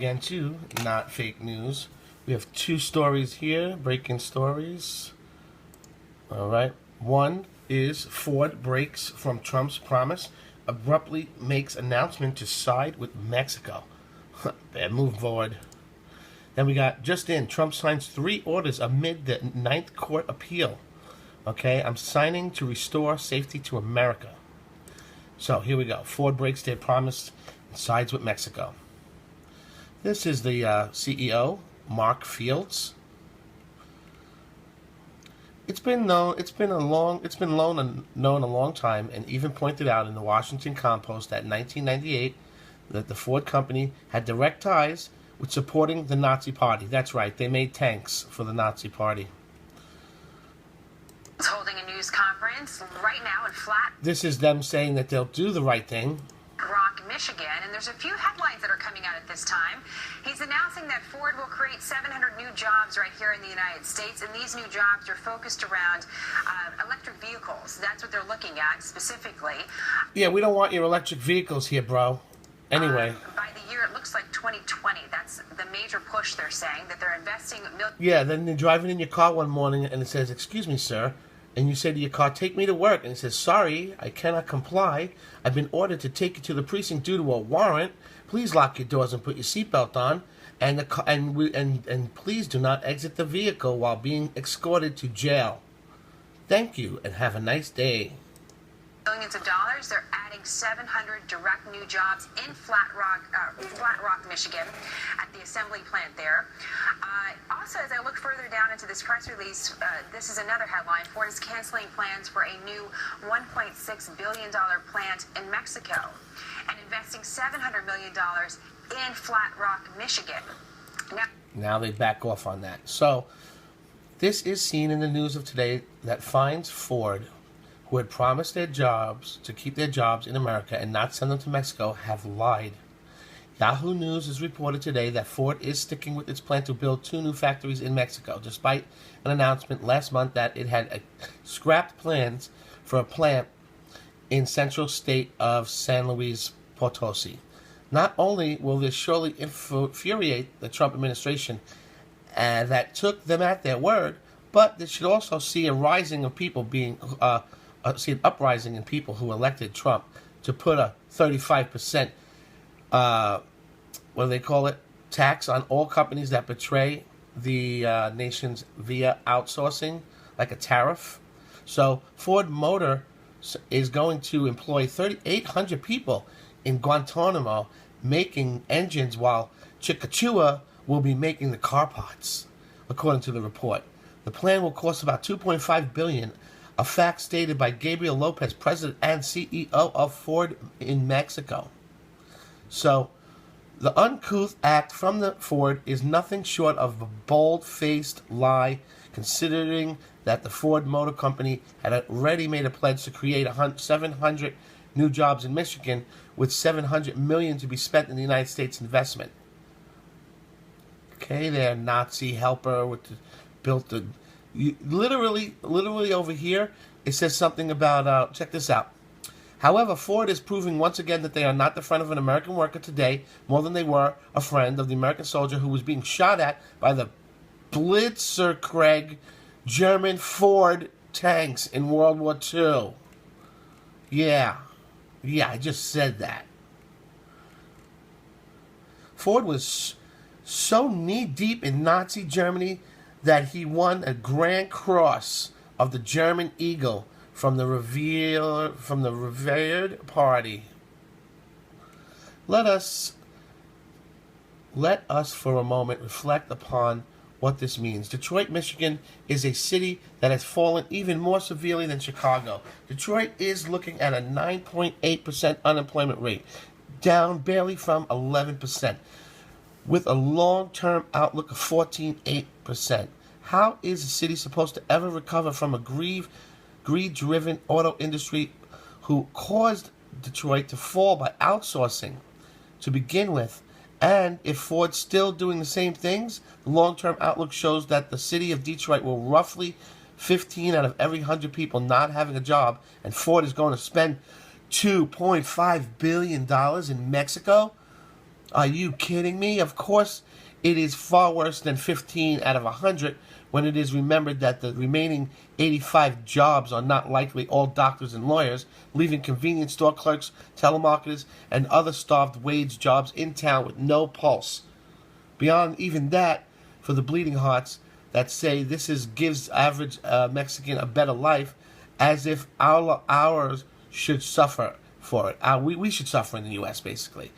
Again, too, not fake news. We have two stories here, breaking stories. All right. One is Ford breaks from Trump's promise, abruptly makes announcement to side with Mexico. Bad move, Ford. Then we got just in, Trump signs 3 orders amid the 9th Court appeal. Okay, I'm signing to restore safety to America. So here we go. Ford breaks their promise and sides with Mexico. This is the CEO, Mark Fields. It's been known a long time, and even pointed out in the Washington Compost that 1998 that the Ford company had direct ties with supporting the Nazi Party. That's right, they made tanks for the Nazi Party. Holding a news conference right now in Flat This is them saying that they'll do the right thing. Rock, Michigan, and there's a few headlines that are coming out at this time. He's announcing that Ford will create 700 new jobs right here in the United States, and these new jobs are focused around electric vehicles. That's what they're looking at specifically. Yeah, we don't want your electric vehicles here, bro. Anyway. By the year, it looks like 2020. That's the major push they're saying, that they're investing Yeah, then you're driving in your car one morning and it says, "Excuse me, sir." And you say to your car, "Take me to work." And it says, "Sorry, I cannot comply. I've been ordered to take you to the precinct due to a warrant. Please lock your doors and put your seatbelt on. And please do not exit the vehicle while being escorted to jail. Thank you and have a nice day." Millions of dollars. They're adding 700 direct new jobs in Flat Rock, Michigan, at the assembly plant there. Also, as I look further down into this press release, this is another headline. Ford is canceling plans for a new $1.6 billion plant in Mexico and investing $700 million in Flat Rock, Michigan. Now they back off on that. So this is seen in the news of today that finds Ford, who had promised their jobs to keep their jobs in America and not send them to Mexico, have lied. Yahoo News has reported today that Ford is sticking with its plan to build 2 new factories in Mexico, despite an announcement last month that it had scrapped plans for a plant in central state of San Luis Potosi. Not only will this surely infuriate the Trump administration that took them at their word, but this should also see a rising of people see an uprising in people who elected Trump to put a 35% what do they call it, tax on all companies that betray the nations via outsourcing, like a tariff. So Ford Motor is going to employ 3,800 people in Guantanamo making engines, while Chicachua will be making the car parts, according to the report. The plan will cost about $2.5 billion, a fact stated by Gabriel Lopez, president and CEO of Ford in Mexico. So the uncouth act from the Ford is nothing short of a bold-faced lie, considering that the Ford Motor Company had already made a pledge to create 700 new jobs in Michigan, with $700 million to be spent in the United States investment. Okay, they're Nazi helper literally over here it says something about check this out. However, Ford is proving once again that they are not the friend of an American worker today, more than they were a friend of the American soldier who was being shot at by the Blitzkrieg German Ford tanks in World War II. Yeah, I just said that. Ford was so knee-deep in Nazi Germany that he won a Grand Cross of the German Eagle from the revered party. Let us for a moment reflect upon what this means. Detroit, Michigan is a city that has fallen even more severely than Chicago. Detroit is looking at a 9.8% unemployment rate, down barely from 11%, with a long-term outlook of 14.8%. How is the city supposed to ever recover from a greed-driven auto industry who caused Detroit to fall by outsourcing to begin with? And if Ford's still doing the same things, the long-term outlook shows that the city of Detroit will roughly 15 out of every 100 people not having a job, and Ford is going to spend $2.5 billion in Mexico. Are you kidding me? Of course, it is far worse than 15 out of 100 when it is remembered that the remaining 85 jobs are not likely all doctors and lawyers, leaving convenience store clerks, telemarketers, and other starved wage jobs in town with no pulse. Beyond even that, for the bleeding hearts that say gives average Mexican a better life, as if ours should suffer for it. We should suffer in the U.S., basically.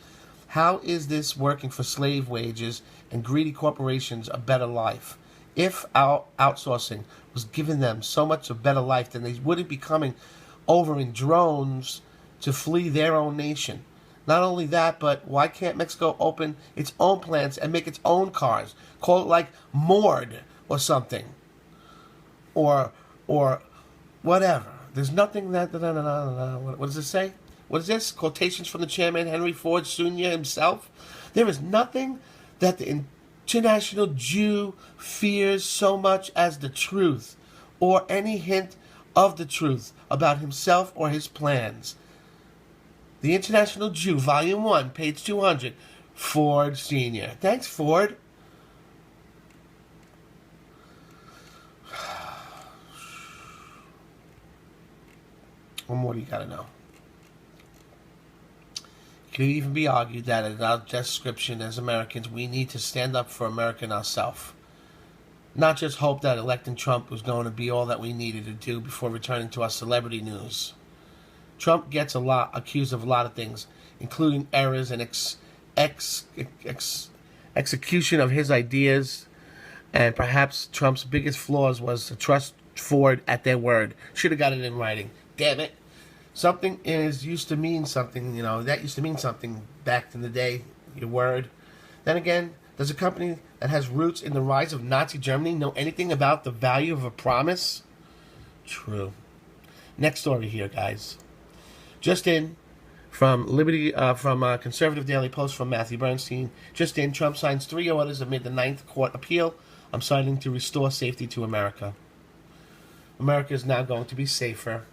How is this working for slave wages and greedy corporations a better life? If our outsourcing was giving them so much a better life, then they wouldn't be coming over in drones to flee their own nation. Not only that, but why can't Mexico open its own plants and make its own cars? Call it like Mord or something. Or whatever. There's nothing that... What does it say? What is this? Quotations from the chairman, Henry Ford Sr. himself? There is nothing that the international Jew fears so much as the truth, or any hint of the truth about himself or his plans. The International Jew, Volume 1, page 200, Ford Sr. Thanks, Ford. What more do you gotta know? It could even be argued that in our description as Americans, we need to stand up for America and ourselves. Not just hope that electing Trump was going to be all that we needed to do before returning to our celebrity news. Trump gets accused of a lot of things, including errors and execution of his ideas, and perhaps Trump's biggest flaws was to trust Ford at their word. Should have got it in writing. Damn it. Something used to mean something, that used to mean something back in the day, your word. Then again, does a company that has roots in the rise of Nazi Germany know anything about the value of a promise? True. Next story here, guys. Just in, from Conservative Daily Post from Matthew Bernstein. Just in, Trump signs 3 orders amid the 9th Court appeal. I'm signing to restore safety to America. America is now going to be safer.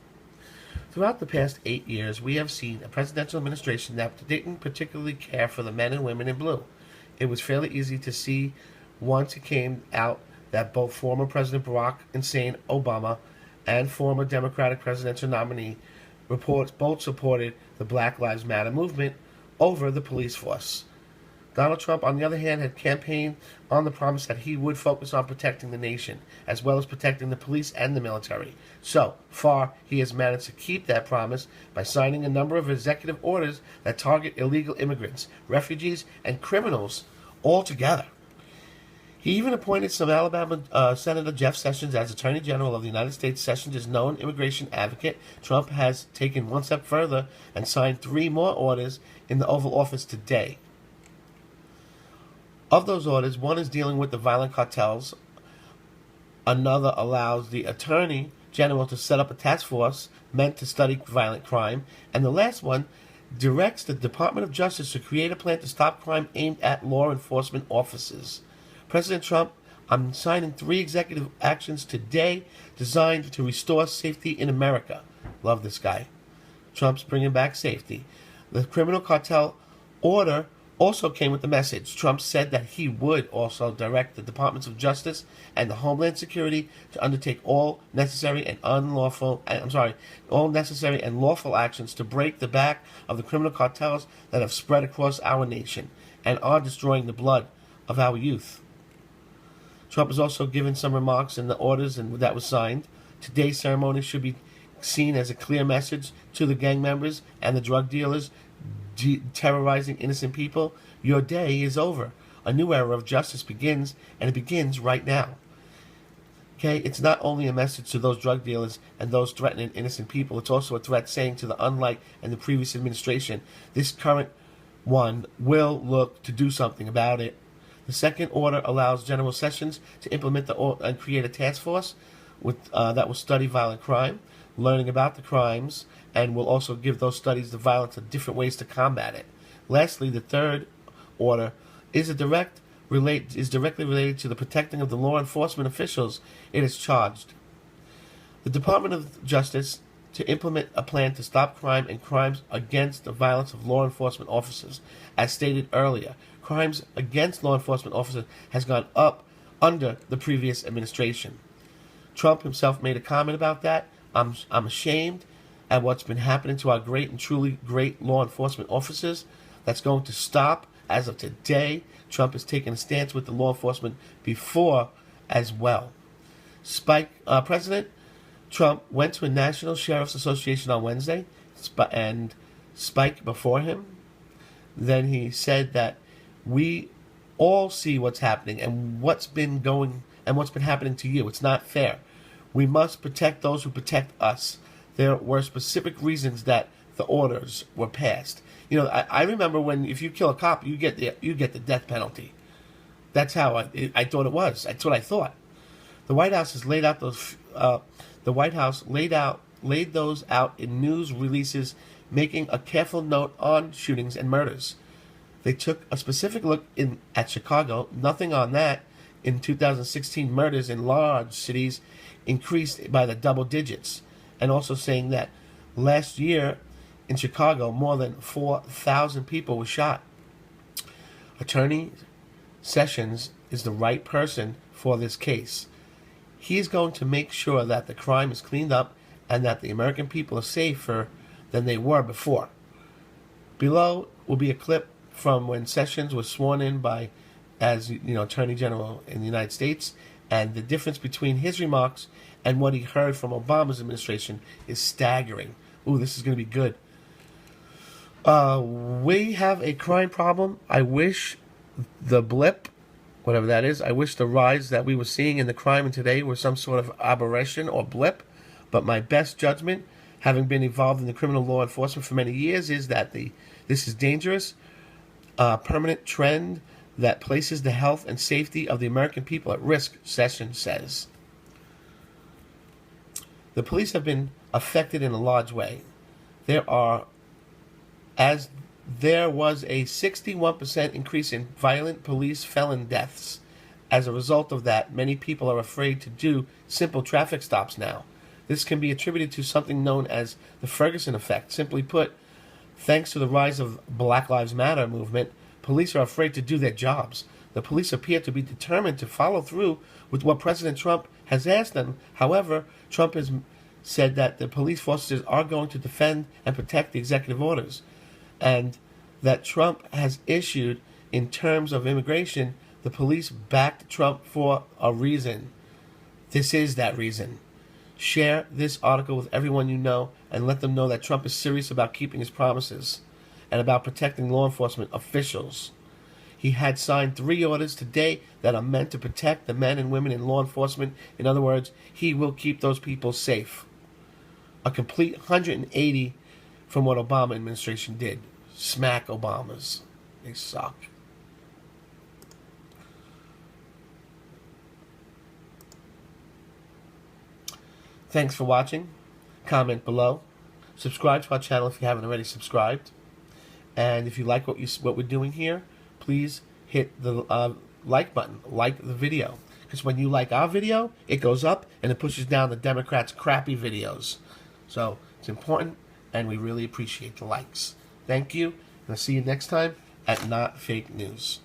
Throughout the past 8 years, we have seen a presidential administration that didn't particularly care for the men and women in blue. It was fairly easy to see once it came out that both former President Barack Hussein Obama and former Democratic presidential nominee reports both supported the Black Lives Matter movement over the police force. Donald Trump, on the other hand, had campaigned on the promise that he would focus on protecting the nation, as well as protecting the police and the military. So far, he has managed to keep that promise by signing a number of executive orders that target illegal immigrants, refugees, and criminals all together. He even appointed some Alabama Senator Jeff Sessions as Attorney General of the United States. Sessions is known immigration advocate. Trump has taken one step further and signed 3 more orders in the Oval Office today. Of those orders, one is dealing with the violent cartels. Another allows the Attorney General to set up a task force meant to study violent crime. And the last one directs the Department of Justice to create a plan to stop crime aimed at law enforcement officers. President Trump, I'm signing 3 executive actions today designed to restore safety in America. Love this guy. Trump's bringing back safety. The criminal cartel order also came with the message. Trump said that he would also direct the Departments of Justice and the Homeland Security to undertake all necessary and lawful actions to break the back of the criminal cartels that have spread across our nation and are destroying the blood of our youth. Trump has also given some remarks in the orders that was signed. Today's ceremony should be seen as a clear message to the gang members and the drug dealers terrorizing innocent people. Your day is over. A new era of justice begins, and it begins right now. Okay, it's not only a message to those drug dealers and those threatening innocent people, it's also a threat saying to the unlike in the previous administration, this current one will look to do something about it. The second order allows General Sessions to implement and create a task force that will study violent crime, learning about the crimes, and will also give those studies the violence of different ways to combat it. Lastly, the third order is directly related to the protecting of the law enforcement officials it is charged. The Department of Justice to implement a plan to stop crime and crimes against the violence of law enforcement officers. As stated earlier, crimes against law enforcement officers has gone up under the previous administration. Trump himself made a comment about that. I'm ashamed at what's been happening to our great and truly great law enforcement officers. That's going to stop as of today. Trump has taken a stance with the law enforcement before as well. President Trump went to a National Sheriff's Association on Wednesday, and Spike before him. Then he said that we all see what's happening and what's been happening to you. It's not fair. We must protect those who protect us. There were specific reasons that the orders were passed. You know, I remember when if you kill a cop, you get the death penalty. That's how I thought it was. That's what I thought. The White House has laid out those. The White House laid those out in news releases, making a careful note on shootings and murders. They took a specific look at Chicago. Nothing on that. In 2016, murders in large cities increased by the double digits, and also saying that last year in Chicago, more than 4,000 people were shot. Attorney Sessions is the right person for this case. He is going to make sure that the crime is cleaned up and that the American people are safer than they were before. Below will be a clip from when Sessions was sworn in as Attorney General in the United States, and the difference between his remarks and what he heard from Obama's administration is staggering. Ooh, this is going to be good. We have a crime problem. I wish the blip, whatever that is, I wish the rise that we were seeing in the crime in today were some sort of aberration or blip. But my best judgment, having been involved in the criminal law enforcement for many years, is that this is dangerous, permanent trend that places the health and safety of the American people at risk, Sessions says. The police have been affected in a large way. There was a 61% increase in violent police felon deaths. As a result of that, many people are afraid to do simple traffic stops now. This can be attributed to something known as the Ferguson effect. Simply put, thanks to the rise of Black Lives Matter movement, police are afraid to do their jobs. The police appear to be determined to follow through with what President Trump has asked them. However, Trump has said that the police forces are going to defend and protect the executive orders, and that Trump has issued in terms of immigration. The police backed Trump for a reason. This is that reason. Share this article with everyone you know and let them know that Trump is serious about keeping his promises and about protecting law enforcement officials. He had signed 3 orders today that are meant to protect the men and women in law enforcement. In other words, he will keep those people safe. A complete 180 from what Obama administration did. Smack Obamas. They suck. Thanks for watching. Comment below. Subscribe to our channel if you haven't already subscribed. And if you like what we're doing here, please hit the like button. Like the video. Because when you like our video, it goes up and it pushes down the Democrats' crappy videos. So it's important, and we really appreciate the likes. Thank you, and I'll see you next time at Not Fake News.